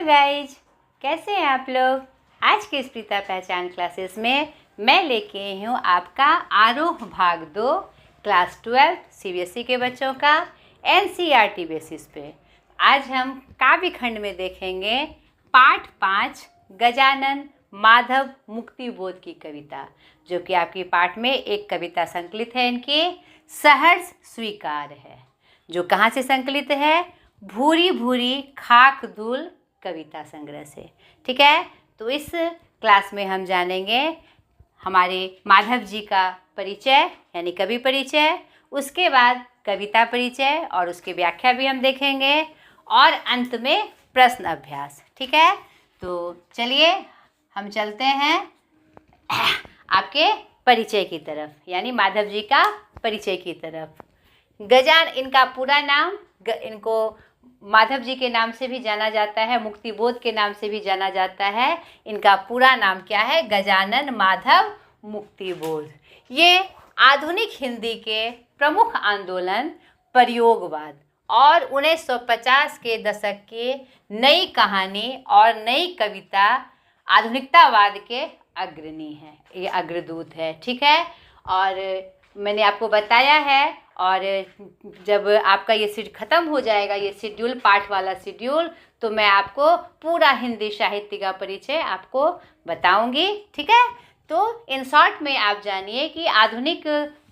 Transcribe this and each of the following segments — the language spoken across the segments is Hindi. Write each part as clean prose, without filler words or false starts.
गाइज, कैसे हैं आप लोग। आज के स्प्रिता पहचान क्लासेस में मैं लेके आई हूँ आपका आरोह भाग 2 क्लास 12 सीबीएसई के बच्चों का एनसीईआरटी बेसिस पे। आज हम काव्य खंड में देखेंगे पाठ 5 गजानन माधव मुक्तिबोध की कविता, जो कि आपकी पाठ में एक कविता संकलित है। इनकी सहर्ष स्वीकार है, जो कहाँ से संकलित है, भूरी भूरी खाक धूल कविता संग्रह से। ठीक है, तो इस क्लास में हम जानेंगे हमारे माधव जी का परिचय यानी कवि परिचय, उसके बाद कविता परिचय और उसकी व्याख्या भी हम देखेंगे, और अंत में प्रश्न अभ्यास। ठीक है, तो चलिए हम चलते हैं आपके परिचय की तरफ, यानी माधव जी का परिचय की तरफ। इनका पूरा नाम, इनको माधव जी के नाम से भी जाना जाता है, मुक्तिबोध के नाम से भी जाना जाता है। इनका पूरा नाम क्या है, गजानन माधव मुक्तिबोध। ये आधुनिक हिंदी के प्रमुख आंदोलन प्रयोगवाद और 1950 के दशक के नई कहानी और नई कविता आधुनिकतावाद के अग्रणी हैं, ये अग्रदूत है। ठीक है, और मैंने आपको बताया है, और जब आपका ये ख़त्म हो जाएगा, ये शेड्यूल पाठ वाला शेड्यूल, तो मैं आपको पूरा हिंदी साहित्य का परिचय आपको बताऊंगी। ठीक है, तो इन शॉर्ट में आप जानिए कि आधुनिक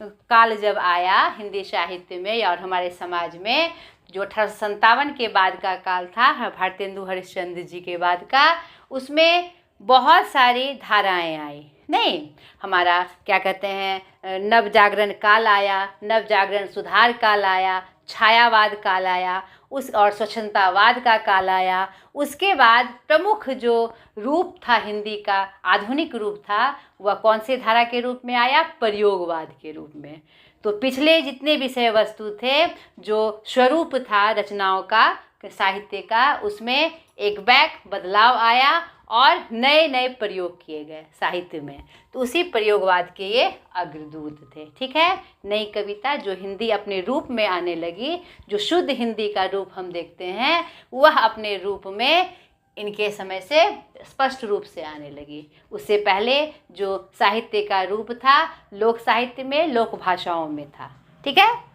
काल जब आया हिंदी साहित्य में और हमारे समाज में, जो 1857 के बाद का काल था, भारतेंदु हरिश्चंद्र जी के बाद का, उसमें बहुत सारी धाराएं आई। नहीं, हमारा क्या कहते हैं, नव जागरण काल आया, नव जागरण सुधार काल आया, छायावाद काल आया, और स्वच्छंदतावाद का काल आया। उसके बाद प्रमुख जो रूप था हिंदी का, आधुनिक रूप था, वह कौन से धारा के रूप में आया, प्रयोगवाद के रूप में। तो पिछले जितने विषय वस्तु थे, जो स्वरूप था रचनाओं का, साहित्य का, उसमें एक बैक बदलाव आया और नए नए प्रयोग किए गए साहित्य में। तो उसी प्रयोगवाद के ये अग्रदूत थे। ठीक है, नई कविता जो हिंदी अपने रूप में आने लगी, जो शुद्ध हिंदी का रूप हम देखते हैं, वह अपने रूप में इनके समय से स्पष्ट रूप से आने लगी। उससे पहले जो साहित्य का रूप था, लोक साहित्य में, लोक भाषाओं में था। ठीक है,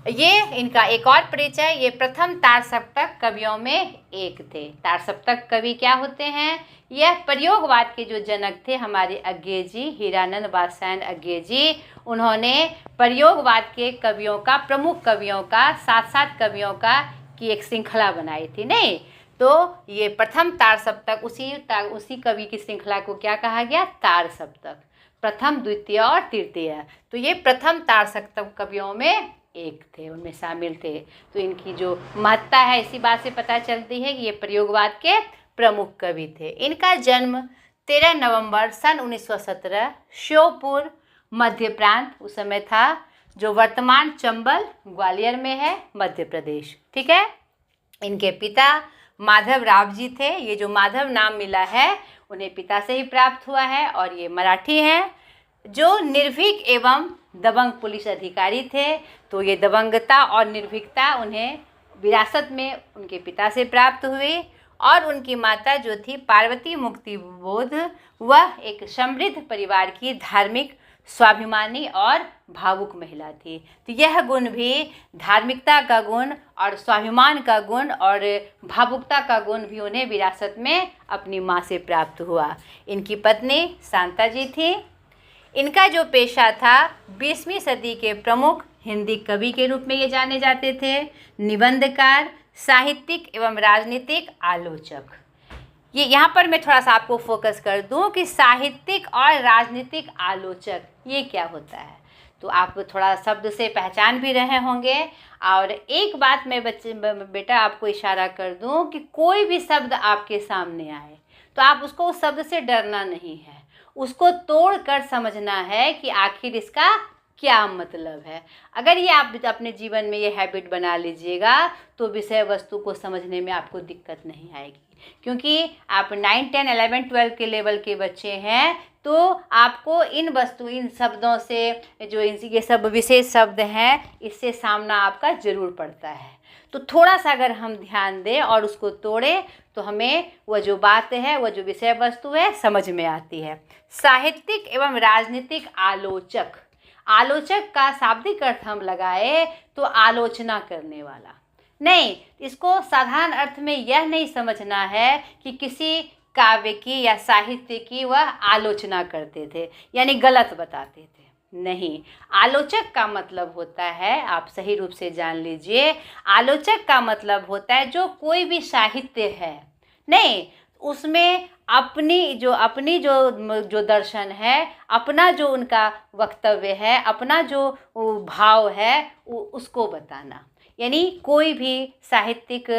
ये इनका एक और परिचय, ये प्रथम तार सप्तक कवियों में एक थे। तार सप्तक कवि क्या होते हैं, यह प्रयोगवाद के जो जनक थे हमारे अज्ञे जी, हीरानंद वात्स्यायन अज्ञे जी, उन्होंने प्रयोगवाद के कवियों का, प्रमुख कवियों का, 7 कवियों का की एक श्रृंखला बनाई थी। नहीं, तो ये प्रथम तार सप्तक, उसी कवि की श्रृंखला को क्या कहा गया, तार सप्तक। प्रथम, द्वितीय और तृतीय, तो ये प्रथम तार सप्तक कवियों में एक थे, उनमें शामिल थे। तो इनकी जो महत्ता है इसी बात से पता चलती है कि ये प्रयोगवाद के प्रमुख कवि थे। इनका जन्म 13 नवंबर सन 1917 श्योपुर मध्य प्रांत उस समय था, जो वर्तमान चंबल ग्वालियर में है, मध्य प्रदेश। ठीक है, इनके पिता माधव राव जी थे। ये जो माधव नाम मिला है उन्हें पिता से ही प्राप्त हुआ है, और ये मराठी हैं, जो निर्भीक एवं दबंग पुलिस अधिकारी थे। तो ये दबंगता और निर्भीकता उन्हें विरासत में उनके पिता से प्राप्त हुई। और उनकी माता जो थी पार्वती मुक्तिबोध, वह एक समृद्ध परिवार की धार्मिक, स्वाभिमानी और भावुक महिला थी। तो यह गुण भी, धार्मिकता का गुण और स्वाभिमान का गुण और भावुकता का गुण भी उन्हें विरासत में अपनी माँ से प्राप्त हुआ। इनकी पत्नी शांता जी थी। इनका जो पेशा था, 20वीं सदी के प्रमुख हिंदी कवि के रूप में ये जाने जाते थे, निबंधकार, साहित्यिक एवं राजनीतिक आलोचक। ये यहाँ पर मैं थोड़ा सा आपको फोकस कर दूँ कि साहित्यिक और राजनीतिक आलोचक ये क्या होता है, तो आप थोड़ा शब्द से पहचान भी रहे होंगे। और एक बात मैं बेटा आपको इशारा कर दूँ कि कोई भी शब्द आपके सामने आए तो आप उसको उस शब्द से डरना नहीं है, उसको तोड़ कर समझना है कि आखिर इसका क्या मतलब है। अगर ये आप अपने जीवन में ये हैबिट बना लीजिएगा तो विषय वस्तु को समझने में आपको दिक्कत नहीं आएगी, क्योंकि आप 9, 10, 11, 12 के लेवल के बच्चे हैं, तो आपको इन शब्दों से, जो ये सब विशेष शब्द हैं, इससे सामना आपका ज़रूर पड़ता है। तो थोड़ा सा अगर हम ध्यान दें और उसको तोड़ें तो हमें वह जो बात है, वह जो विषय वस्तु है, समझ में आती है। साहित्यिक एवं राजनीतिक आलोचक, आलोचक का शाब्दिक अर्थ हम लगाए तो आलोचना करने वाला। नहीं, इसको साधारण अर्थ में यह नहीं समझना है कि किसी काव्य की या साहित्य की वह आलोचना करते थे, यानी गलत बताते थे। नहीं, आलोचक का मतलब होता है, आप सही रूप से जान लीजिए, आलोचक का मतलब होता है जो कोई भी साहित्य है, नहीं उसमें अपनी जो दर्शन है, अपना जो उनका वक्तव्य है, अपना जो भाव है, उसको बताना। यानी कोई भी साहित्यिक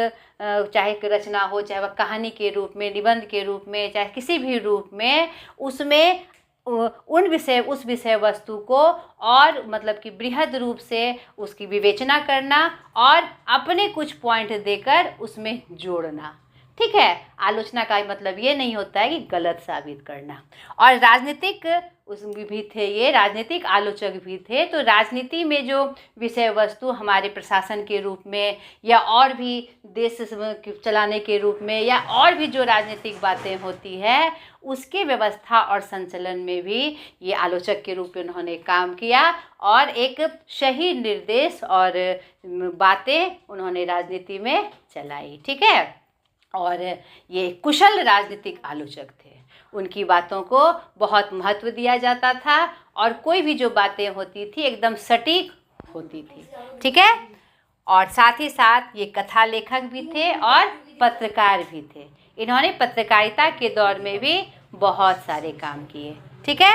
चाहे रचना हो, चाहे वह कहानी के रूप में, निबंध के रूप में, चाहे किसी भी रूप में, उसमें उस विषय वस्तु को और मतलब कि बृहद रूप से उसकी विवेचना करना और अपने कुछ पॉइंट देकर उसमें जोड़ना। ठीक है, आलोचना का मतलब ये नहीं होता है कि गलत साबित करना। और राजनीतिक उसमें भी थे, ये राजनीतिक आलोचक भी थे। तो राजनीति में जो विषय वस्तु हमारे प्रशासन के रूप में या और भी देश चलाने के रूप में या और भी जो राजनीतिक बातें होती है, उसके व्यवस्था और संचालन में भी ये आलोचक के रूप में उन्होंने काम किया और एक सही निर्देश और बातें उन्होंने राजनीति में चलाई। ठीक है, और ये कुशल राजनीतिक आलोचक थे। उनकी बातों को बहुत महत्व दिया जाता था और कोई भी जो बातें होती थी एकदम सटीक होती थी। ठीक है, और साथ ही साथ ये कथा लेखक भी थे और पत्रकार भी थे। इन्होंने पत्रकारिता के दौर में भी बहुत सारे काम किए। ठीक है,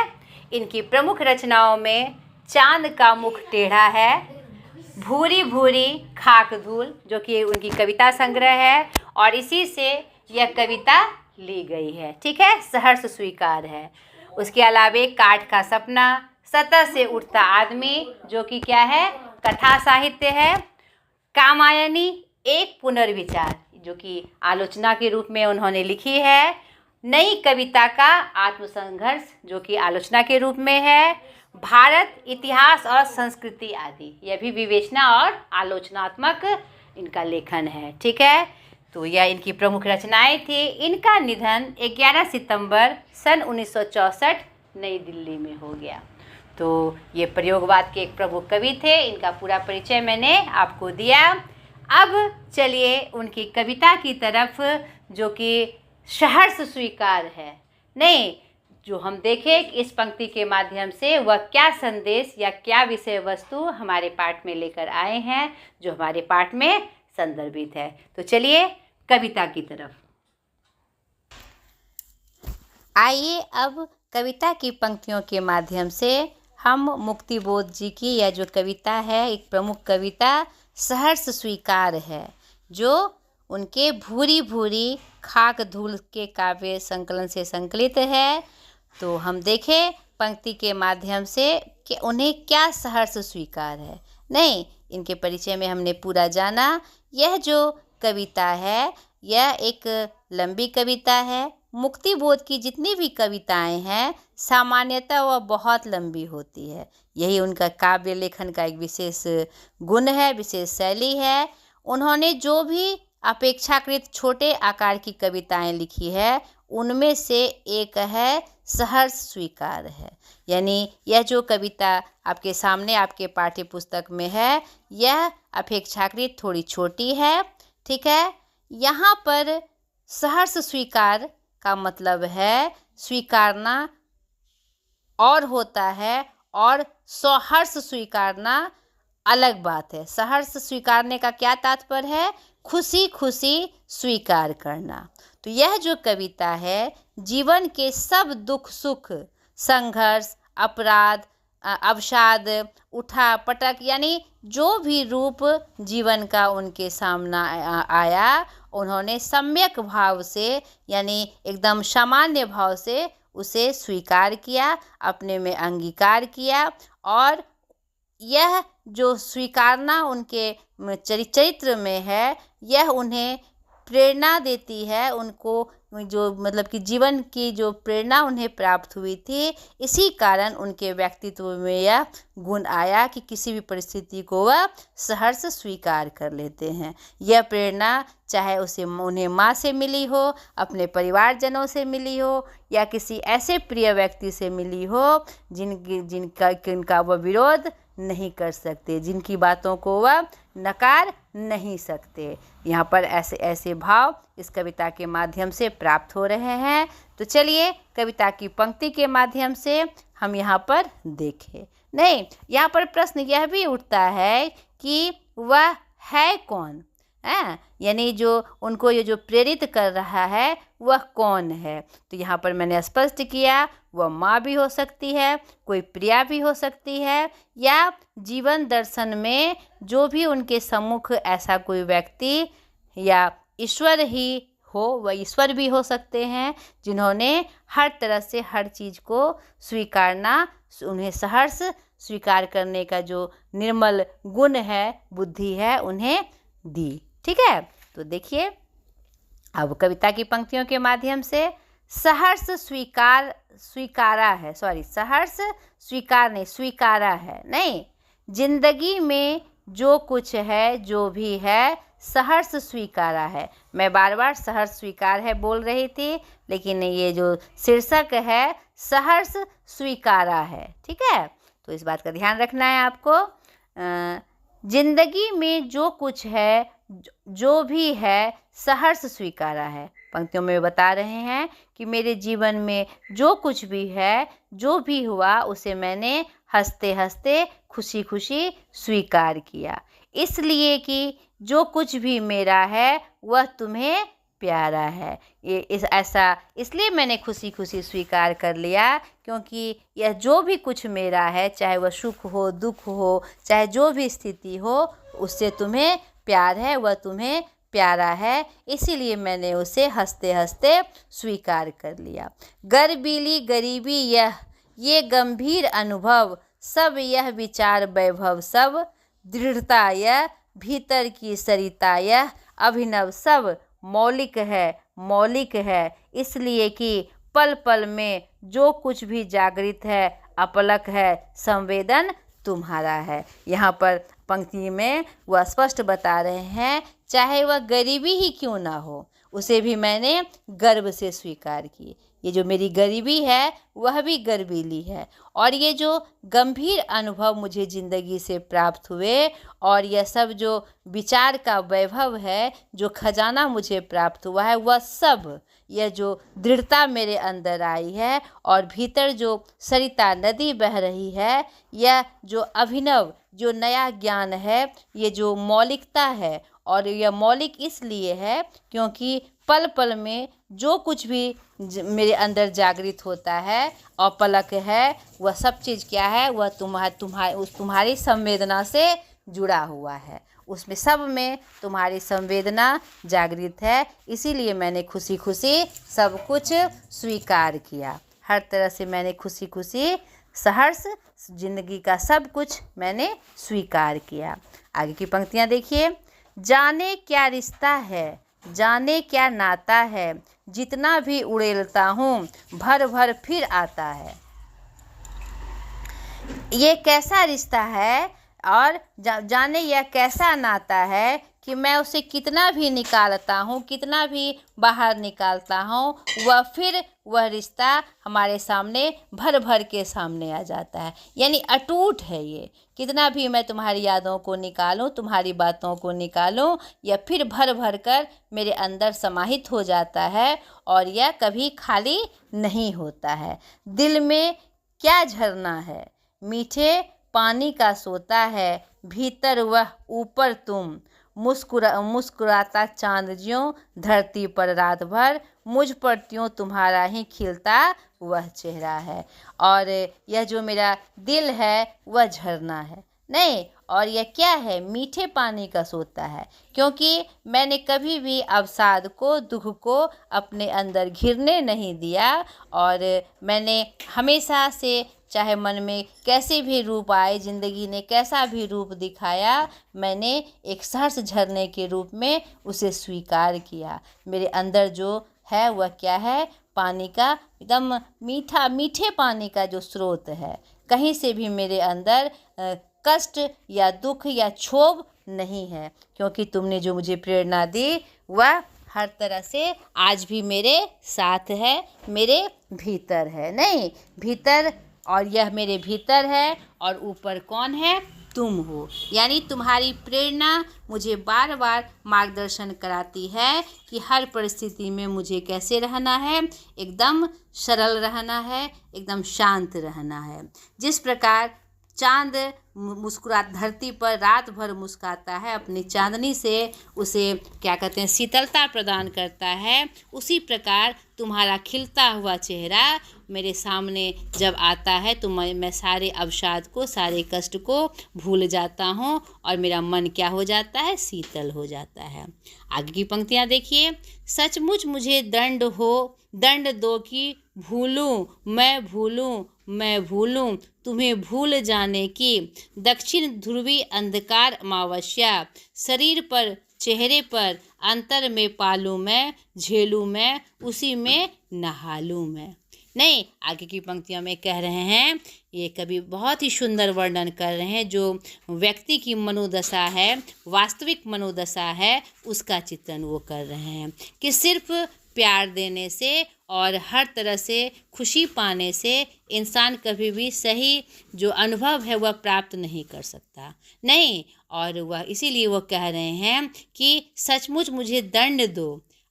इनकी प्रमुख रचनाओं में चांद का मुख टेढ़ा है, भूरी भूरी खाक धूल, जो कि उनकी कविता संग्रह है और इसी से यह कविता ली गई है। ठीक है, सहर्ष स्वीकार है। उसके अलावे काठ का सपना, सतह से उठता आदमी, जो कि क्या है, कथा साहित्य है। कामायनी एक पुनर्विचार, जो कि आलोचना के रूप में उन्होंने लिखी है। नई कविता का आत्मसंघर्ष, जो कि आलोचना के रूप में है। भारत, इतिहास और संस्कृति आदि, यह भी विवेचना और आलोचनात्मक इनका लेखन है। ठीक है, तो यह इनकी प्रमुख रचनाएं थी। इनका निधन 11 सितंबर सन 1964 नई दिल्ली में हो गया। तो ये प्रयोगवाद के एक प्रमुख कवि थे। इनका पूरा परिचय मैंने आपको दिया। अब चलिए उनकी कविता की तरफ, जो कि सहर्ष स्वीकार है। नहीं, जो हम देखें इस पंक्ति के माध्यम से वह क्या संदेश या क्या विषय वस्तु हमारे पाठ में लेकर आए हैं, जो हमारे पाठ में संदर्भित है। तो चलिए कविता की तरफ आइए। अब कविता की पंक्तियों के माध्यम से हम मुक्तिबोध जी की यह जो कविता है, एक प्रमुख कविता सहर्ष स्वीकार है, जो उनके भूरी भूरी खाक धूल के काव्य संकलन से संकलित है। तो हम देखें पंक्ति के माध्यम से कि उन्हें क्या सहर्ष स्वीकार है। नहीं, इनके परिचय में हमने पूरा जाना। यह जो कविता है, यह एक लंबी कविता है। मुक्तिबोध की जितनी भी कविताएं हैं, सामान्यतः वह बहुत लंबी होती है। यही उनका काव्य लेखन का एक विशेष गुण है, विशेष शैली है। उन्होंने जो भी अपेक्षाकृत छोटे आकार की कविताएं लिखी है, उनमें से एक है सहर्ष स्वीकार है। यानी यह जो कविता आपके सामने आपके पाठ्य पुस्तक में है, यह अपेक्षाकृत थोड़ी छोटी है। ठीक है, यहाँ पर सहर्ष स्वीकार का मतलब है स्वीकारना और होता है, और सहर्ष स्वीकारना अलग बात है। सहर्ष स्वीकारने का क्या तात्पर्य है? खुशी खुशी स्वीकार करना। तो यह जो कविता है, जीवन के सब दुख सुख, संघर्ष, अपराध, अवसाद, उठा पटक, यानी जो भी रूप जीवन का उनके सामना आया, उन्होंने सम्यक भाव से, यानी एकदम सामान्य भाव से उसे स्वीकार किया, अपने में अंगीकार किया। और यह जो स्वीकारना उनके चरित्र में है, यह उन्हें प्रेरणा देती है, उनको जो मतलब कि जीवन की जो प्रेरणा उन्हें प्राप्त हुई थी, इसी कारण उनके व्यक्तित्व में यह गुण आया कि किसी भी परिस्थिति को वह सहर्ष स्वीकार कर लेते हैं। यह प्रेरणा चाहे उन्हें माँ से मिली हो, अपने परिवारजनों से मिली हो, या किसी ऐसे प्रिय व्यक्ति से मिली हो जिनका वह विरोध नहीं कर सकते, जिनकी बातों को वह नकार नहीं सकते। यहाँ पर ऐसे ऐसे भाव इस कविता के माध्यम से प्राप्त हो रहे हैं। तो चलिए कविता की पंक्ति के माध्यम से हम यहाँ पर देखें। नहीं, यहाँ पर प्रश्न यह भी उठता है कि वह है कौन, यानी जो उनको ये जो प्रेरित कर रहा है वह कौन है। तो यहाँ पर मैंने स्पष्ट किया, वह माँ भी हो सकती है, कोई प्रिया भी हो सकती है, या जीवन दर्शन में जो भी उनके सम्मुख ऐसा कोई व्यक्ति या ईश्वर ही हो, वह ईश्वर भी हो सकते हैं, जिन्होंने हर तरह से हर चीज़ को स्वीकारना, उन्हें सहर्ष स्वीकार करने का जो निर्मल गुण है, बुद्धि है, उन्हें दी। ठीक है, तो देखिए अब कविता की पंक्तियों के माध्यम से सहर्ष स्वीकारा है, सहर्ष स्वीकार नहीं, स्वीकारा है, नहीं, जिंदगी में जो कुछ है, जो भी है, सहर्ष स्वीकारा है। मैं बार बार सहर्ष स्वीकार है बोल रही थी, लेकिन ये जो शीर्षक है सहर्ष स्वीकारा है। ठीक है, तो इस बात का ध्यान रखना है आपको। जिंदगी में जो कुछ है, जो भी है, सहर्ष स्वीकारा है। पंक्तियों में बता रहे हैं कि मेरे जीवन में जो कुछ भी है, जो भी हुआ, उसे मैंने हंसते हंसते खुशी खुशी स्वीकार किया, इसलिए कि जो कुछ भी मेरा है वह तुम्हें प्यारा है। इसलिए मैंने खुशी खुशी स्वीकार कर लिया, क्योंकि यह जो भी कुछ मेरा है, चाहे वह सुख हो, दुख हो, चाहे जो भी स्थिति हो, उससे तुम्हें प्यार है, वह तुम्हें प्यारा है, इसीलिए मैंने उसे हंसते हंसते स्वीकार कर लिया। गर्बीली गरीबी ये गंभीर अनुभव, सब यह विचार वैभव, सब दृढ़ता यह भीतर की सरिता, यह अभिनव, सब मौलिक है, इसलिए कि पल पल में जो कुछ भी जागृत है, अपलक है, संवेदन तुम्हारा है। यहाँ पर पंक्ति में वह स्पष्ट बता रहे हैं, चाहे वह गरीबी ही क्यों ना हो, उसे भी मैंने गर्व से स्वीकार की। ये जो मेरी गरीबी है वह भी गर्वीली है, और ये जो गंभीर अनुभव मुझे ज़िंदगी से प्राप्त हुए, और यह सब जो विचार का वैभव है, जो खजाना मुझे प्राप्त हुआ है, वह सब, यह जो दृढ़ता मेरे अंदर आई है, और भीतर जो सरिता नदी बह रही है, यह जो अभिनव, जो नया ज्ञान है, ये जो मौलिकता है, और यह मौलिक इसलिए है क्योंकि पल पल में जो कुछ भी मेरे अंदर जागृत होता है और पलक है, वह सब चीज़ क्या है, वह तुम्हारी संवेदना से जुड़ा हुआ है, उसमें सब में तुम्हारी संवेदना जागृत है, इसीलिए मैंने खुशी खुशी सब कुछ स्वीकार किया। हर तरह से मैंने खुशी खुशी सहर्ष जिंदगी का सब कुछ मैंने स्वीकार किया। आगे की पंक्तियाँ देखिए। जाने क्या रिश्ता है, जाने क्या नाता है, जितना भी उड़ेलता हूँ भर भर फिर आता है। ये कैसा रिश्ता है और जाने यह कैसा नाता है कि मैं उसे कितना भी निकालता हूँ, कितना भी बाहर निकालता हूँ, वह रिश्ता हमारे सामने भर भर के सामने आ जाता है। यानी अटूट है ये, कितना भी मैं तुम्हारी यादों को निकालूं, तुम्हारी बातों को निकालूं, यह फिर भर भर कर मेरे अंदर समाहित हो जाता है, और यह कभी खाली नहीं होता है। दिल में क्या झरना है, मीठे पानी का सोता है, भीतर वह ऊपर तुम, मुस्कुराता चांद ज्यों धरती पर रात भर, मुझ पर त्यों तुम्हारा ही खिलता वह चेहरा है। और यह जो मेरा दिल है वह झरना है, नहीं, और यह क्या है, मीठे पानी का सोता है, क्योंकि मैंने कभी भी अवसाद को, दुख को अपने अंदर घिरने नहीं दिया, और मैंने हमेशा से चाहे मन में कैसे भी रूप आए, ज़िंदगी ने कैसा भी रूप दिखाया, मैंने एक सहर्ष झरने के रूप में उसे स्वीकार किया। मेरे अंदर जो है वह क्या है? पानी का एकदम मीठे पानी का जो स्रोत है। कहीं से भी मेरे अंदर कष्ट या दुख या क्षोभ नहीं है, क्योंकि तुमने जो मुझे प्रेरणा दी वह हर तरह से आज भी मेरे साथ है, मेरे भीतर है। नहीं, भीतर, और यह मेरे भीतर है और ऊपर कौन है? तुम हो। यानी तुम्हारी प्रेरणा मुझे बार बार मार्गदर्शन कराती है कि हर परिस्थिति में मुझे कैसे रहना है, एकदम सरल रहना है, एकदम शांत रहना है। जिस प्रकार चांद मुस्कुरा धरती पर रात भर मुस्कुराता है, अपनी चांदनी से उसे क्या कहते हैं, शीतलता प्रदान करता है, उसी प्रकार तुम्हारा खिलता हुआ चेहरा मेरे सामने जब आता है तो मैं सारे अवसाद को, सारे कष्ट को भूल जाता हूँ और मेरा मन क्या हो जाता है? शीतल हो जाता है। आगे की पंक्तियाँ देखिए। सचमुच मुझे दंड दो कि मैं भूलूं तुम्हें भूल जाने की। दक्षिण ध्रुवी अंधकार अमावस्या, शरीर पर चेहरे पर अंतर में पालूं मैं, झेलूं मैं, उसी में नहालूं मैं। नहीं, आगे की पंक्तियों में कह रहे हैं, ये कवि बहुत ही सुंदर वर्णन कर रहे हैं, जो व्यक्ति की मनोदशा है, वास्तविक मनोदशा है, उसका चित्रण वो कर रहे हैं कि सिर्फ प्यार देने से और हर तरह से खुशी पाने से इंसान कभी भी सही जो अनुभव है वह प्राप्त नहीं कर सकता। नहीं, और वह इसीलिए वो कह रहे हैं कि सचमुच मुझे दंड दो।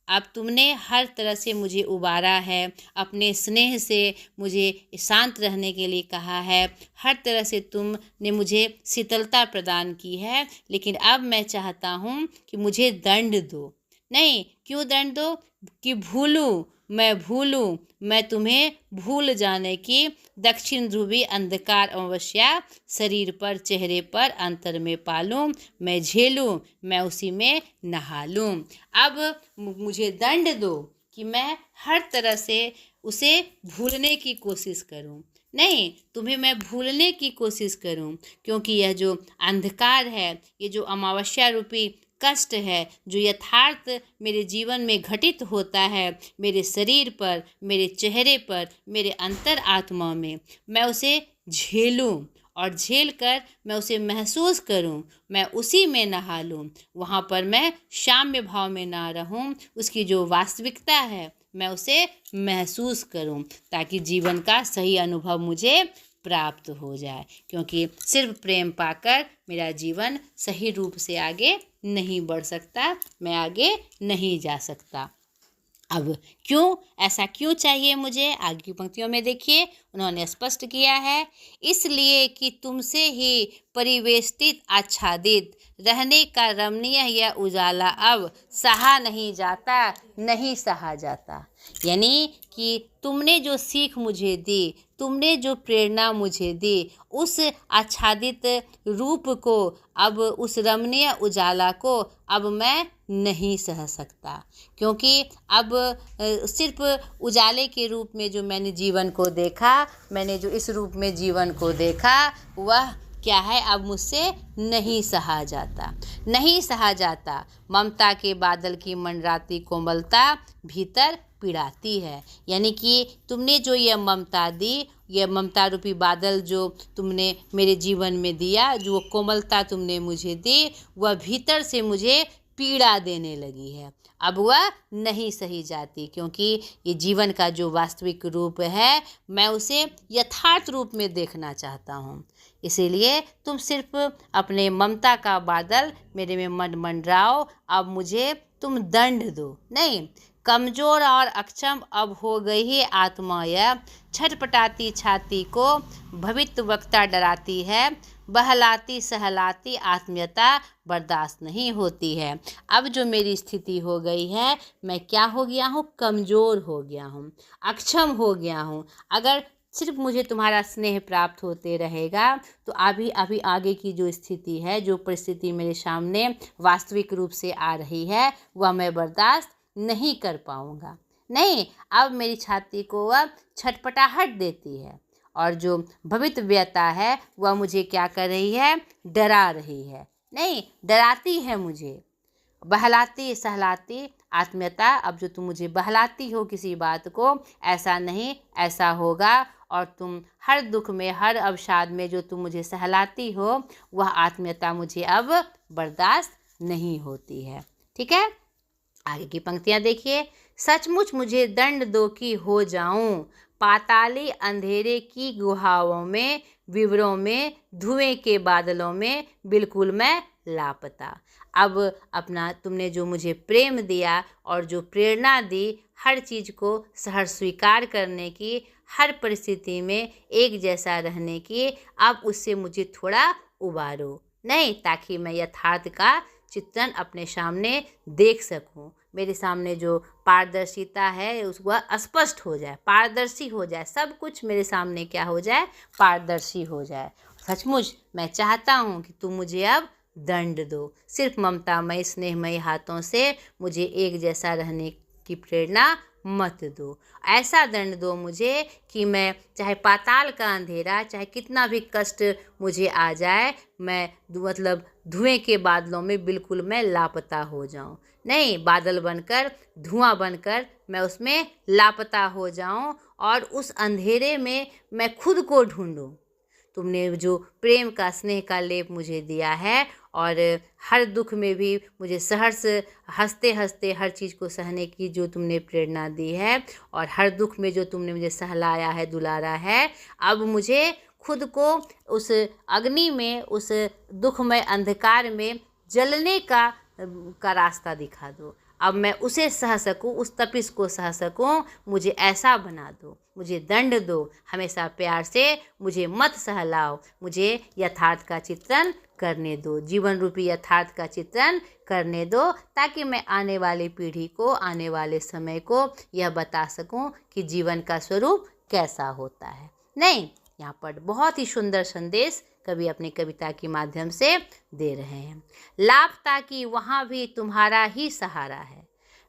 अब तुमने हर तरह से मुझे उबारा है, अपने स्नेह से मुझे शांत रहने के लिए कहा है, हर तरह से तुमने मुझे शीतलता प्रदान की है, लेकिन अब मैं चाहता हूँ कि मुझे दंड दो। नहीं, क्यों दंड दो? कि भूलूं मैं तुम्हें भूल जाने की। दक्षिण ध्रुवी अंधकार अमावस्या, शरीर पर चेहरे पर अंतर में पालूं, मैं झेलूं, मैं उसी में नहा लूं। अब मुझे दंड दो कि मैं हर तरह से उसे भूलने की कोशिश करूं। नहीं, तुम्हें मैं भूलने की कोशिश करूं, क्योंकि यह जो अंधकार है, ये जो अमावस्या रूपी कष्ट है, जो यथार्थ मेरे जीवन में घटित होता है, मेरे शरीर पर, मेरे चेहरे पर, मेरे अंतर आत्मा में, मैं उसे झेलूं और झेल कर मैं उसे महसूस करूं, मैं उसी में नहा लूं। वहाँ पर मैं साम्य भाव में ना रहूं, उसकी जो वास्तविकता है मैं उसे महसूस करूं, ताकि जीवन का सही अनुभव मुझे प्राप्त हो जाए। क्योंकि सिर्फ प्रेम पाकर मेरा जीवन सही रूप से आगे नहीं बढ़ सकता, मैं आगे नहीं जा सकता। अब क्यों ऐसा क्यों चाहिए मुझे? आगे की पंक्तियों में देखिए, उन्होंने स्पष्ट किया है, इसलिए कि तुमसे ही परिवेष्टित आच्छादित रहने का रमणीय यह उजाला अब सहा नहीं जाता। यानी कि तुमने जो सीख मुझे दी, तुमने जो प्रेरणा मुझे दी, उस आच्छादित रूप को, अब उस रमणीय उजाला को अब मैं नहीं सह सकता। क्योंकि अब सिर्फ उजाले के रूप में जो मैंने जीवन को देखा, मैंने जो इस रूप में जीवन को देखा, वह क्या है? अब मुझसे नहीं सहा जाता। ममता के बादल की मंडराती कोमलता भीतर पिड़ाती है। यानी कि तुमने जो यह ममता दी, यह ममता रूपी बादल जो तुमने मेरे जीवन में दिया, जो कोमलता तुमने मुझे दी, वह भीतर से मुझे पीड़ा देने लगी है। अब वह नहीं सही जाती, क्योंकि ये जीवन का जो वास्तविक रूप है, मैं उसे यथार्थ रूप में देखना चाहता हूँ। इसीलिए तुम सिर्फ अपने ममता का बादल मेरे में मंडराओ, अब मुझे तुम दंड दो। नहीं, कमज़ोर और अक्षम अब हो गई है आत्मा, यह छटपटाती छाती को भविष्यवक्ता डराती है, बहलाती सहलाती आत्मीयता बर्दाश्त नहीं होती है। अब जो मेरी स्थिति हो गई है, मैं क्या हो गया हूँ? कमज़ोर हो गया हूँ, अक्षम हो गया हूँ। अगर सिर्फ मुझे तुम्हारा स्नेह प्राप्त होते रहेगा तो अभी आगे की जो स्थिति है, जो परिस्थिति मेरे सामने वास्तविक रूप से आ रही है, वह मैं बर्दाश्त नहीं कर पाऊँगा। नहीं, अब मेरी छाती को अब छटपटाहट देती है और जो भवितव्यता है वह मुझे क्या कर रही है, डरा रही है। नहीं, डराती है मुझे, बहलाती सहलाती आत्मीयता। अब जो तुम मुझे बहलाती हो किसी बात को, ऐसा नहीं ऐसा होगा, और तुम हर दुख में हर अवसाद में जो तुम मुझे सहलाती हो वह आत्मीयता मुझे अब बर्दाश्त नहीं होती है। ठीक है, आगे की पंक्तियां देखिए। सचमुच मुझे दंड दो कि हो जाऊं पाताली अंधेरे की गुहाओं में, विवरों में, धुएं के बादलों में, बिल्कुल मैं लापता। अब अपना तुमने जो मुझे प्रेम दिया और जो प्रेरणा दी हर चीज़ को सहर्ष स्वीकार करने की, हर परिस्थिति में एक जैसा रहने की, अब उससे मुझे थोड़ा उबारो। नहीं, ताकि मैं यथार्थ का चित्रण अपने सामने देख सकूं, मेरे सामने जो पारदर्शिता है उस वह स्पष्ट हो जाए, पारदर्शी हो जाए, सब कुछ मेरे सामने क्या हो जाए, पारदर्शी हो जाए। सचमुच मैं चाहता हूँ कि तुम मुझे अब दंड दो, सिर्फ ममतामयी स्नेहमयी हाथों से मुझे एक जैसा रहने की प्रेरणा मत दो। ऐसा दंड दो मुझे कि मैं चाहे पाताल का अंधेरा, चाहे कितना भी कष्ट मुझे आ जाए, मैं मतलब धुएं के बादलों में बिल्कुल मैं लापता हो जाऊं। नहीं, बादल बनकर, धुआं बनकर मैं उसमें लापता हो जाऊं और उस अंधेरे में मैं खुद को ढूंढूं। तुमने जो प्रेम का स्नेह का लेप मुझे दिया है और हर दुख में भी मुझे सहर्ष हंसते हंसते हर चीज़ को सहने की जो तुमने प्रेरणा दी है और हर दुख में जो तुमने मुझे सहलाया है, दुलारा है, अब मुझे खुद को उस अग्नि में, उस दुखमय अंधकार में जलने का रास्ता दिखा दो। अब मैं उसे सह सकूं, उस तपिश को सह सकूं, मुझे ऐसा बना दो, मुझे दंड दो, हमेशा प्यार से मुझे मत सहलाओ, मुझे यथार्थ का चित्रण करने दो, जीवन रूपी यथार्थ का चित्रण करने दो, ताकि मैं आने वाली पीढ़ी को, आने वाले समय को यह बता सकूं कि जीवन का स्वरूप कैसा होता है। नहीं, यहाँ पर बहुत ही सुंदर संदेश कवि अपनी कविता के माध्यम से दे रहे हैं। लापता की वहाँ भी तुम्हारा ही सहारा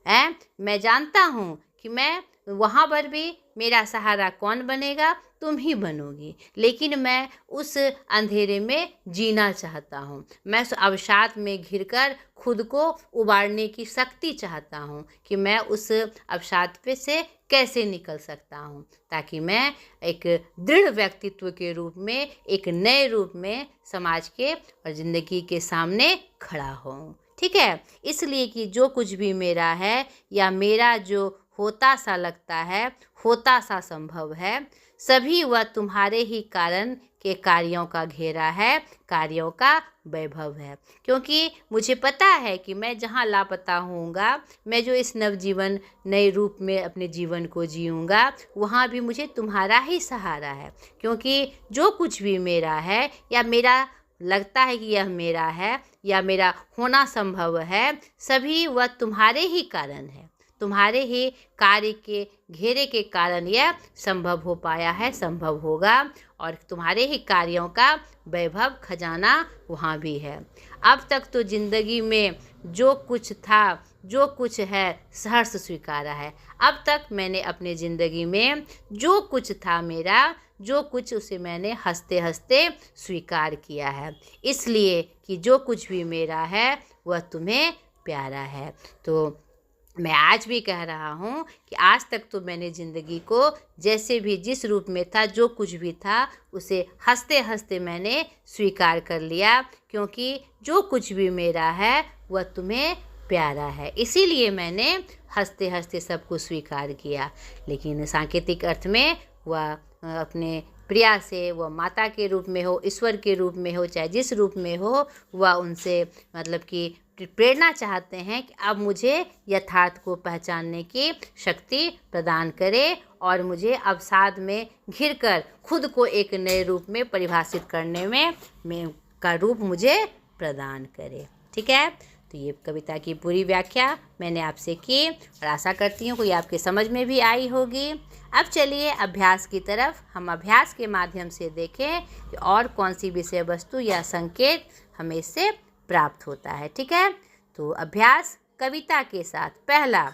है। मैं जानता हूँ कि मैं वहाँ पर भी मेरा सहारा कौन बनेगा, तुम ही बनोगी, लेकिन मैं उस अंधेरे में जीना चाहता हूँ, मैं उस अवसाद में घिरकर खुद को उबारने की शक्ति चाहता हूँ कि मैं उस अवसाद पे से कैसे निकल सकता हूँ, ताकि मैं एक दृढ़ व्यक्तित्व के रूप में, एक नए रूप में समाज के और ज़िंदगी के सामने खड़ा हूँ। ठीक है, इसलिए कि जो कुछ भी मेरा है या मेरा जो होता सा लगता है, होता सा संभव है, सभी वह तुम्हारे ही कारण के कार्यों का घेरा है, कार्यों का वैभव है। क्योंकि मुझे पता है कि मैं जहाँ लापता होऊंगा, मैं जो इस नवजीवन नए रूप में अपने जीवन को जीऊँगा, वहाँ भी मुझे तुम्हारा ही सहारा है। क्योंकि जो कुछ भी मेरा है या मेरा लगता है कि यह मेरा है या मेरा होना संभव है, सभी वह तुम्हारे ही कारण है, तुम्हारे ही कार्य के घेरे के कारण यह संभव हो पाया है, संभव होगा, और तुम्हारे ही कार्यों का वैभव खजाना वहाँ भी है। अब तक तो ज़िंदगी में जो कुछ था, जो कुछ है, सहर्ष स्वीकारा है। अब तक मैंने अपने ज़िंदगी में जो कुछ था मेरा, जो कुछ, उसे मैंने हंसते हंसते स्वीकार किया है, इसलिए कि जो कुछ भी मेरा है वह तुम्हें प्यारा है। तो मैं आज भी कह रहा हूँ कि आज तक तो मैंने ज़िंदगी को जैसे भी, जिस रूप में था, जो कुछ भी था, उसे हंसते हंसते मैंने स्वीकार कर लिया, क्योंकि जो कुछ भी मेरा है वह तुम्हें प्यारा है, इसीलिए मैंने हंसते हंसते सब कुछ स्वीकार किया। लेकिन सांकेतिक अर्थ में वह अपने प्रिया से, वह माता के रूप में हो, ईश्वर के रूप में हो, चाहे जिस रूप में हो, वह उनसे मतलब कि प्रेरणा चाहते हैं कि अब मुझे यथार्थ को पहचानने की शक्ति प्रदान करे और मुझे अवसाद में घिरकर खुद को एक नए रूप में परिभाषित करने में का रूप मुझे प्रदान करे। ठीक है, तो ये कविता की पूरी व्याख्या मैंने आपसे की और आशा करती हूँ कोई आपके समझ में भी आई होगी। अब चलिए अभ्यास की तरफ, हम अभ्यास के माध्यम से देखें कि और कौन सी विषय वस्तु या संकेत हमें इससे प्राप्त होता है। ठीक है, तो अभ्यास कविता के साथ। पहला,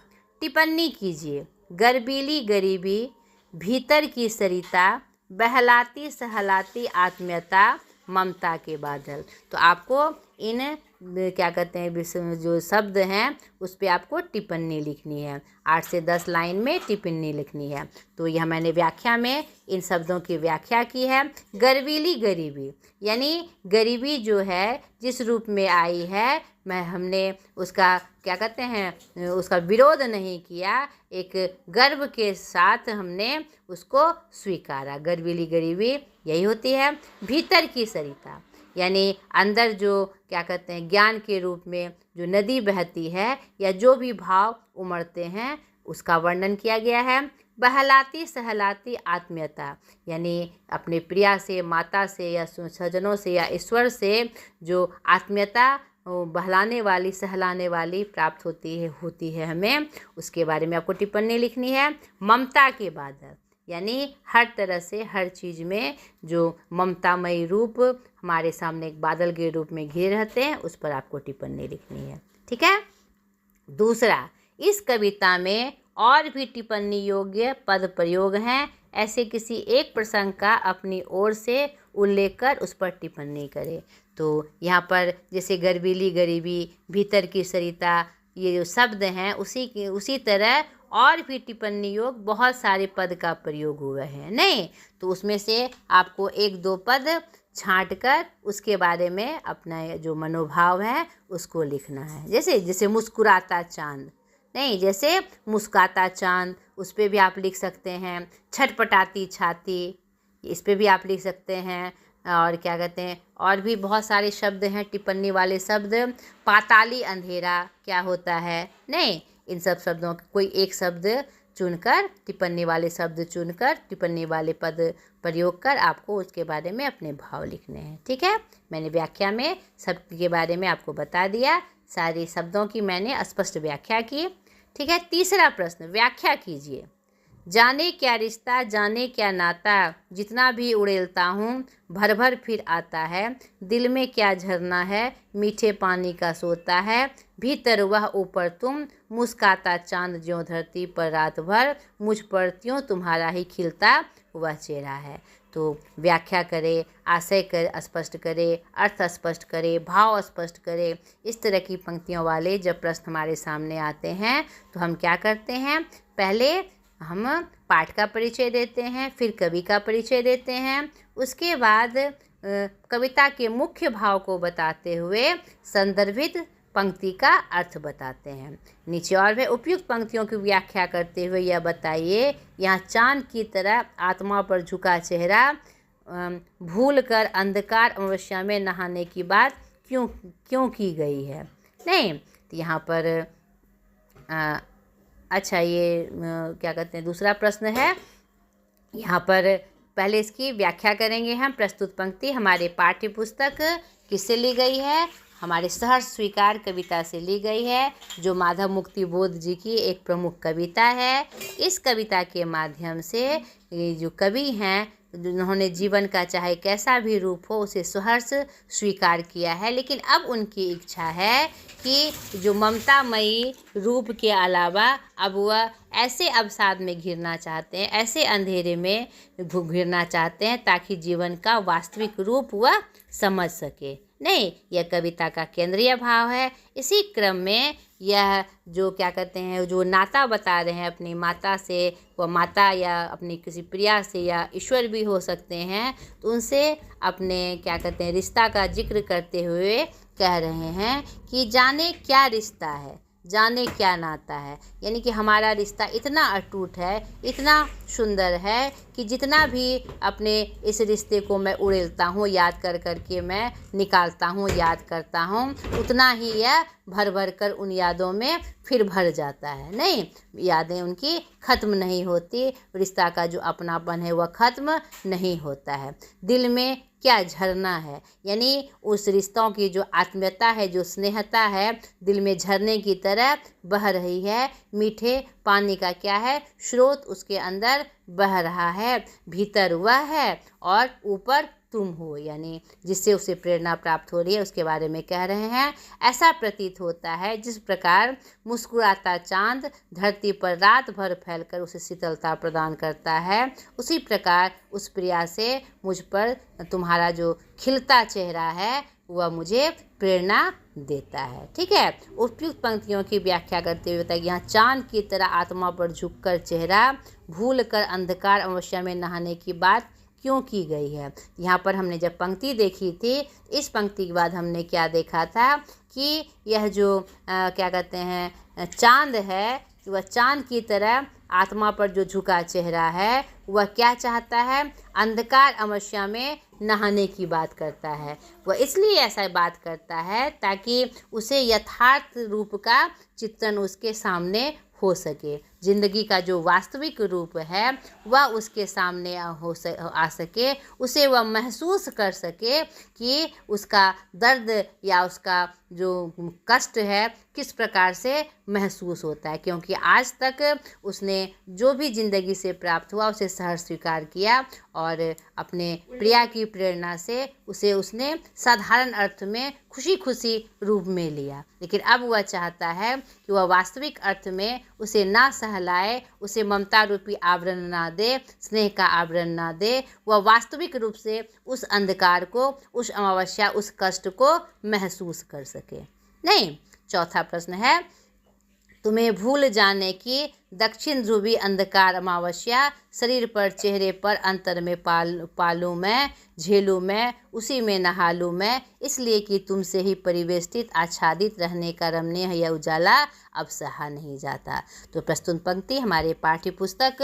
टिप्पणी कीजिए। गर्बीली गरीबी, भीतर की सरिता, बहलाती सहलाती आत्मीयता ममता के बादल। तो आपको इन क्या कहते हैं जो शब्द हैं उस पे आपको टिप्पणी लिखनी है। 8 से 10 लाइन में टिप्पणी लिखनी है। तो यह मैंने व्याख्या में इन शब्दों की व्याख्या की है। गर्वीली गरीबी यानी गरीबी जो है जिस रूप में आई है हमने उसका क्या कहते हैं उसका विरोध नहीं किया, एक गर्व के साथ हमने उसको स्वीकारा। गर्वीली गरीबी यही होती है। भीतर की सरिता यानी अंदर जो क्या कहते हैं ज्ञान के रूप में जो नदी बहती है या जो भी भाव उमड़ते हैं उसका वर्णन किया गया है। बहलाती सहलाती आत्मीयता यानी अपने प्रिया से, माता से या स्वजनों से या ईश्वर से जो आत्मीयता बहलाने वाली सहलाने वाली प्राप्त होती है हमें, उसके बारे में आपको टिप्पणी लिखनी है। ममता के बादल यानी हर तरह से हर चीज़ में जो ममतामयी रूप हमारे सामने एक बादल के रूप में घिरे रहते हैं उस पर आपको टिप्पणी लिखनी है। ठीक है। दूसरा, इस कविता में और भी टिप्पणी योग्य पद प्रयोग हैं। ऐसे किसी एक प्रसंग का अपनी ओर से उल्लेख कर उस पर टिप्पणी करें। तो यहाँ पर जैसे गर्वीली गरीबी, भीतर की सरिता, ये जो शब्द हैं उसी तरह और भी टिप्पणी योग बहुत सारे पद का प्रयोग हुआ है। नहीं तो उसमें से आपको 1-2 पद छांट कर उसके बारे में अपना जो मनोभाव है उसको लिखना है। जैसे मुस्कुराता चांद, नहीं जैसे मुस्काता चांद उस पर भी आप लिख सकते हैं। छटपटाती छाती इस पर भी आप लिख सकते हैं। और क्या कहते हैं और भी बहुत सारे शब्द हैं टिप्पणी वाले शब्द। पाताली अंधेरा क्या होता है, नहीं इन सब शब्दों का कोई एक शब्द चुनकर टिप्पणी वाले शब्द चुनकर टिप्पणी वाले पद प्रयोग कर आपको उसके बारे में अपने भाव लिखने हैं। ठीक है। मैंने व्याख्या में शब्द के बारे में आपको बता दिया, सारे शब्दों की मैंने स्पष्ट व्याख्या की। ठीक है। तीसरा प्रश्न, व्याख्या कीजिए। जाने क्या रिश्ता जाने क्या नाता, जितना भी उड़ेलता हूँ भर भर फिर आता है। दिल में क्या झरना है मीठे पानी का सोता है। भीतर वह ऊपर तुम, मुस्काता चांद ज्यों धरती पर रात भर। मुझ पर त्यों तुम्हारा ही खिलता वह चेहरा है। तो व्याख्या करें, आशय कर स्पष्ट करें, अर्थ स्पष्ट करें, भाव स्पष्ट करें। इस तरह की पंक्तियों वाले जब प्रश्न हमारे सामने आते हैं तो हम क्या करते हैं, पहले हम पाठ का परिचय देते हैं, फिर कवि का परिचय देते हैं, उसके बाद कविता के मुख्य भाव को बताते हुए संदर्भित पंक्ति का अर्थ बताते हैं। नीचे और भी उपयुक्त पंक्तियों की व्याख्या करते हुए यह बताइए, यहाँ चांद की तरह आत्मा पर झुका चेहरा भूल कर अंधकार अमावस्या में नहाने की बात क्यों की गई है। नहीं तो यहाँ पर अच्छा ये क्या कहते हैं दूसरा प्रश्न है। यहाँ पर पहले इसकी व्याख्या करेंगे हम। प्रस्तुत पंक्ति हमारे पाठ्य पुस्तक किससे ली गई है, हमारे सहर्ष स्वीकार कविता से ली गई है, जो माधव मुक्ति बोध जी की एक प्रमुख कविता है। इस कविता के माध्यम से ये जो कवि हैं जिन्होंने जीवन का चाहे कैसा भी रूप हो उसे सहर्ष स्वीकार किया है, लेकिन अब उनकी इच्छा है कि जो ममतामयी रूप के अलावा अब वह ऐसे अवसाद में घिरना चाहते हैं, ऐसे अंधेरे में घिरना चाहते हैं ताकि जीवन का वास्तविक रूप वह समझ सके। नहीं, यह कविता का केंद्रीय भाव है। इसी क्रम में यह जो क्या कहते हैं जो नाता बता रहे हैं अपनी माता से, वह माता या अपनी किसी प्रिया से या ईश्वर भी हो सकते हैं, तो उनसे अपने क्या कहते हैं रिश्ता का जिक्र करते हुए कह रहे हैं कि जाने क्या रिश्ता है, जाने क्या नाता है। यानी कि हमारा रिश्ता इतना अटूट है, इतना सुंदर है कि जितना भी अपने इस रिश्ते को मैं उड़ेलता हूँ, याद कर कर के मैं निकालता हूँ, याद करता हूँ, उतना ही यह भर भर कर उन यादों में फिर भर जाता है। नहीं, यादें उनकी ख़त्म नहीं होती, रिश्ता का जो अपनापन है वह ख़त्म नहीं होता है। दिल में क्या झरना है, यानी उस रिश्तों की जो आत्मीयता है, जो स्नेहता है, दिल में झरने की तरह बह रही है। मीठे पानी का क्या है, स्रोत उसके अंदर बह रहा है। भीतर वह है और ऊपर तुम हो, यानी जिससे उसे प्रेरणा प्राप्त हो रही है उसके बारे में कह रहे हैं। ऐसा प्रतीत होता है जिस प्रकार मुस्कुराता चांद धरती पर रात भर फैलकर उसे शीतलता प्रदान करता है, उसी प्रकार उस प्रिया से मुझ पर तुम्हारा जो खिलता चेहरा है वह मुझे प्रेरणा देता है। ठीक है, उपयुक्त पंक्तियों की व्याख्या करते हुए बताइए, यहाँ चांद की तरह आत्मा पर झुककर चेहरा भूल कर अंधकार अमावस्या में नहाने की बात क्यों की गई है। यहाँ पर हमने जब पंक्ति देखी थी, इस पंक्ति के बाद हमने क्या देखा था कि यह जो क्या कहते हैं चांद है, वह चांद की तरह आत्मा पर जो झुका चेहरा है वह क्या चाहता है, अंधकार अमावस्या में नहाने की बात करता है। वह इसलिए ऐसा बात करता है ताकि उसे यथार्थ रूप का चित्रण उसके सामने हो सके, जिंदगी का जो वास्तविक रूप है वह उसके सामने आ सके, उसे वह महसूस कर सके कि उसका दर्द या उसका जो कष्ट है किस प्रकार से महसूस होता है, क्योंकि आज तक उसने जो भी ज़िंदगी से प्राप्त हुआ उसे सहर्ष स्वीकार किया और अपने प्रिया की प्रेरणा से उसे उसने साधारण अर्थ में खुशी खुशी रूप में लिया। लेकिन अब वह चाहता है कि वह वास्तविक अर्थ में उसे ना सहलाए, उसे ममता रूपी आवरण ना दे, स्नेह का आवरण ना दे, वह वास्तविक रूप से उस अंधकार को, उस अमावस्या, उस कष्ट को महसूस कर सके। नहीं, चौथा प्रश्न है, तुम्हें भूल जाने की दक्षिण ध्रुवी अंधकार अमावस्या शरीर पर, चेहरे पर, अंतर में पालूं मैं, झेलूं मैं, उसी में नहा लूं मैं, इसलिए कि तुमसे ही परिवेष्टित आच्छादित रहने का रमणीय यह उजाला अब सहा नहीं जाता। तो प्रस्तुत पंक्ति हमारे पाठ्य पुस्तक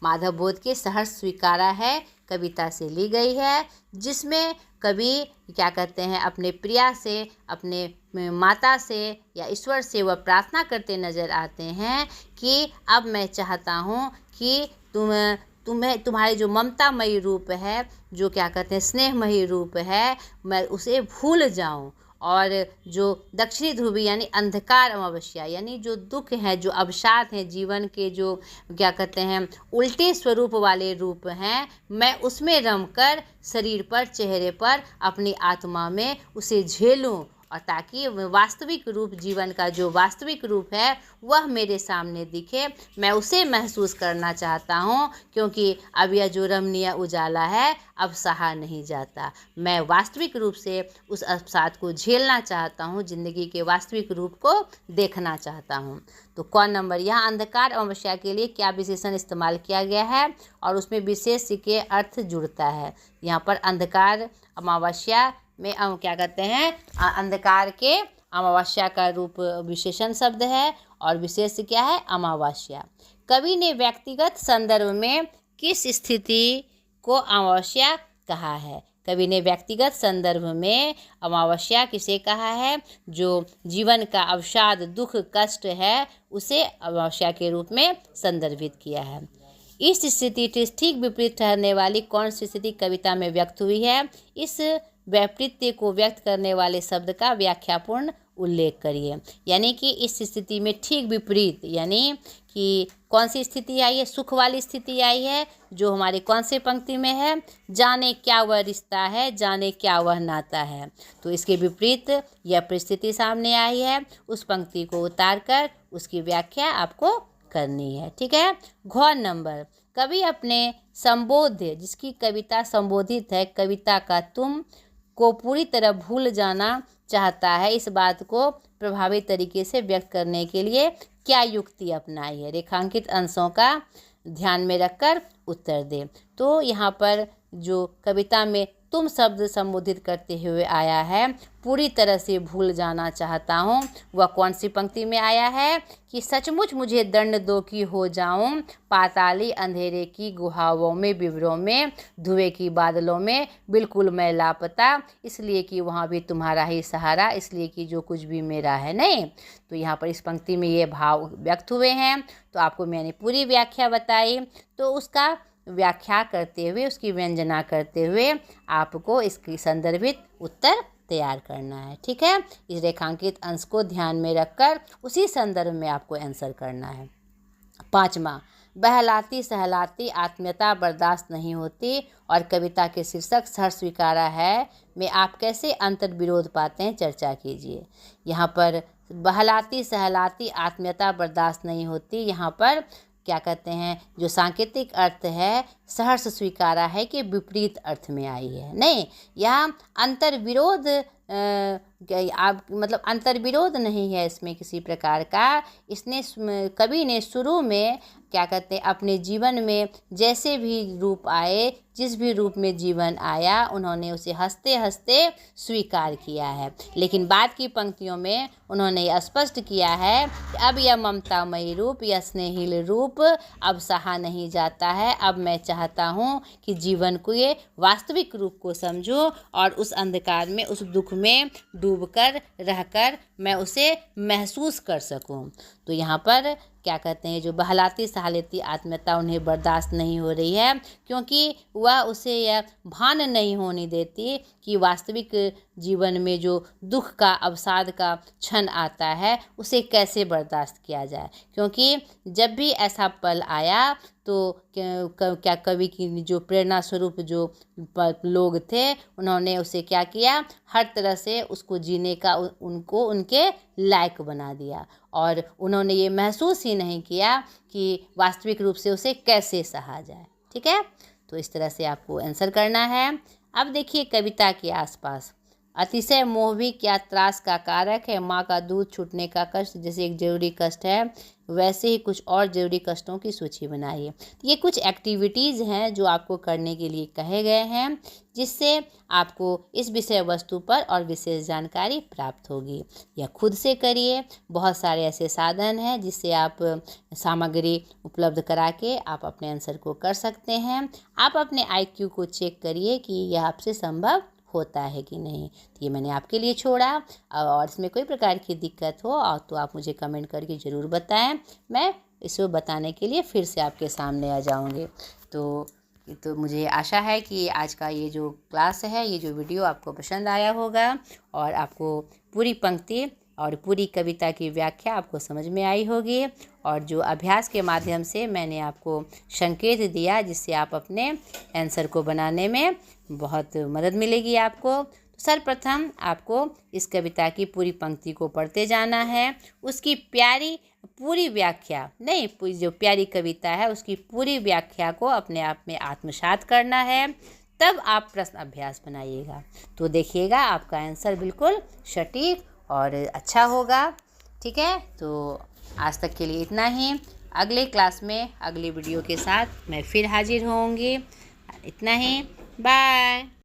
माधव बोध के सहर्ष स्वीकारा है कविता से ली गई है, जिसमें कवि क्या कहते हैं अपने प्रिया से, अपने माता से या ईश्वर से वह प्रार्थना करते नजर आते हैं कि अब मैं चाहता हूँ कि तुम्हारे जो ममतामयी रूप है, जो क्या कहते हैं स्नेहमयी रूप है, मैं उसे भूल जाऊं, और जो दक्षिणी ध्रुवी यानी अंधकार अमावस्या यानी जो दुख है, जो अवसाद हैं, जीवन के जो क्या कहते हैं उल्टे स्वरूप वाले रूप हैं, मैं उसमें रमकर शरीर पर, चेहरे पर, अपनी आत्मा में उसे झेलूं, और ताकि वास्तविक रूप, जीवन का जो वास्तविक रूप है वह मेरे सामने दिखे, मैं उसे महसूस करना चाहता हूँ, क्योंकि अब यह जो रमणीय उजाला है अब सहा नहीं जाता। मैं वास्तविक रूप से उस अवसाद को झेलना चाहता हूँ, जिंदगी के वास्तविक रूप को देखना चाहता हूँ। तो कौन नंबर, यहाँ अंधकार अमावस्या के लिए क्या विशेषण इस्तेमाल किया गया है और उसमें विशेष के अर्थ जुड़ता है। यहाँ पर अंधकार अमावस्या में क्या कहते हैं अंधकार के अमावस्या का रूप विशेषण शब्द है और विशेष क्या है अमावस्या। कवि ने व्यक्तिगत संदर्भ में किस स्थिति को अमावस्या कहा है। कवि ने व्यक्तिगत संदर्भ में अमावस्या किसे कहा है, जो जीवन का अवसाद, दुख, कष्ट है उसे अमावस्या के रूप में संदर्भित किया है। इस स्थिति के ठीक विपरीत ठहरने वाली कौन सी स्थिति कविता में व्यक्त हुई है, इस वैपरीत्य को व्यक्त करने वाले शब्द का व्याख्यापूर्ण उल्लेख करिए। यानी कि इस स्थिति में ठीक विपरीत, यानी कि कौन सी स्थिति आई है, सुख वाली स्थिति आई है, जो हमारी कौन से पंक्ति में है, जाने क्या वह रिश्ता है, जाने क्या वह नाता है। तो इसके विपरीत यह परिस्थिति सामने आई है, उस पंक्ति को उतारकर उसकी व्याख्या आपको करनी है। ठीक है, घ नंबर, कवि अपने संबोध्य, जिसकी कविता संबोधित है, कविता का तुम को पूरी तरह भूल जाना चाहता है, इस बात को प्रभावी तरीके से व्यक्त करने के लिए क्या युक्ति अपनाई है। रेखांकित अंशों का ध्यान में रखकर उत्तर दे। तो यहाँ पर जो कविता में तुम शब्द संबोधित करते हुए आया है, पूरी तरह से भूल जाना चाहता हूँ, वह कौन सी पंक्ति में आया है कि सचमुच मुझे दंड दो कि हो जाऊं पाताली अंधेरे की गुहाओं में, विवरों में, धुएं की बादलों में, बिल्कुल मैं लापता, इसलिए कि वहाँ भी तुम्हारा ही सहारा, इसलिए कि जो कुछ भी मेरा है नहीं। तो यहाँ पर इस पंक्ति में ये भाव व्यक्त हुए हैं। तो आपको मैंने पूरी व्याख्या बताई, तो उसका व्याख्या करते हुए, उसकी व्यंजना करते हुए आपको इसकी संदर्भित उत्तर तैयार करना है। ठीक है, इस रेखांकित अंश को ध्यान में रखकर उसी संदर्भ में आपको आंसर करना है। 5वां, बहलाती सहलाती आत्मीयता बर्दाश्त नहीं होती और कविता के शीर्षक सहर्ष स्वीकारा है में आप कैसे अंतर विरोध पाते हैं, चर्चा कीजिए। यहाँ पर बहलाती सहलाती आत्मीयता बर्दाश्त नहीं होती, यहाँ पर क्या कहते हैं, जो सांकेतिक अर्थ है सहर्ष स्वीकारा है कि विपरीत अर्थ में आई है। नहीं, यहाँ अंतर विरोध आप मतलब अंतर विरोध नहीं है इसमें किसी प्रकार का। इसने कवि ने शुरू में क्या कहते हैं, अपने जीवन में जैसे भी रूप आए, जिस भी रूप में जीवन आया, उन्होंने उसे हंसते हंसते स्वीकार किया है। लेकिन बाद की पंक्तियों में उन्होंने यह स्पष्ट किया है कि अब यह ममतामयी रूप, यह स्नेहिल रूप अब सहा नहीं जाता है। अब मैं चाहता हूँ कि जीवन को ये वास्तविक रूप को समझूं और उस अंधकार में, उस दुख में डूबकर रहकर मैं उसे महसूस कर सकूं। तो यहाँ पर क्या कहते हैं, जो बहलाती सहलाती आत्मीयता उन्हें बर्दाश्त नहीं हो रही है, क्योंकि वह उसे यह भान नहीं होने देती कि वास्तविक जीवन में जो दुख का, अवसाद का क्षण आता है उसे कैसे बर्दाश्त किया जाए। क्योंकि जब भी ऐसा पल आया तो क्या कवि की जो प्रेरणा स्वरूप जो लोग थे, उन्होंने उसे क्या किया, हर तरह से उसको जीने का उनको उनके लायक बना दिया और उन्होंने ये महसूस ही नहीं किया कि वास्तविक रूप से उसे कैसे सहा जाए। ठीक है, तो इस तरह से आपको आंसर करना है। अब देखिए कविता के आसपास, अतिशय मोह भी क्या त्रास का कारक है, माँ का दूध छूटने का कष्ट जैसे एक जरूरी कष्ट है, वैसे ही कुछ और जरूरी कष्टों की सूची बनाइए। ये कुछ एक्टिविटीज़ हैं जो आपको करने के लिए कहे गए हैं, जिससे आपको इस विषय वस्तु पर और विशेष जानकारी प्राप्त होगी। यह खुद से करिए, बहुत सारे ऐसे साधन हैं जिससे आप सामग्री उपलब्ध करा के आप अपने आंसर को कर सकते हैं। आप अपने IQ को चेक करिए कि यह आपसे संभव होता है कि नहीं। तो ये मैंने आपके लिए छोड़ा, और इसमें कोई प्रकार की दिक्कत हो और तो आप मुझे कमेंट करके ज़रूर बताएं। मैं इसको बताने के लिए फिर से आपके सामने आ जाऊंगी। तो मुझे आशा है कि आज का ये जो क्लास है, ये जो वीडियो आपको पसंद आया होगा और आपको पूरी पंक्ति और पूरी कविता की व्याख्या आपको समझ में आई होगी, और जो अभ्यास के माध्यम से मैंने आपको संकेत दिया जिससे आप अपने आंसर को बनाने में बहुत मदद मिलेगी आपको। तो सर्वप्रथम आपको इस कविता की पूरी पंक्ति को पढ़ते जाना है, उसकी पूरी व्याख्या नहीं, पूरी जो प्यारी कविता है उसकी पूरी व्याख्या को अपने आप में आत्मसात करना है, तब आप प्रश्न अभ्यास बनाइएगा। तो देखिएगा आपका आंसर बिल्कुल सटीक और अच्छा होगा। ठीक है, तो आज तक के लिए इतना ही। अगले क्लास में अगली वीडियो के साथ मैं फिर हाजिर होंगी। इतना ही, बाय।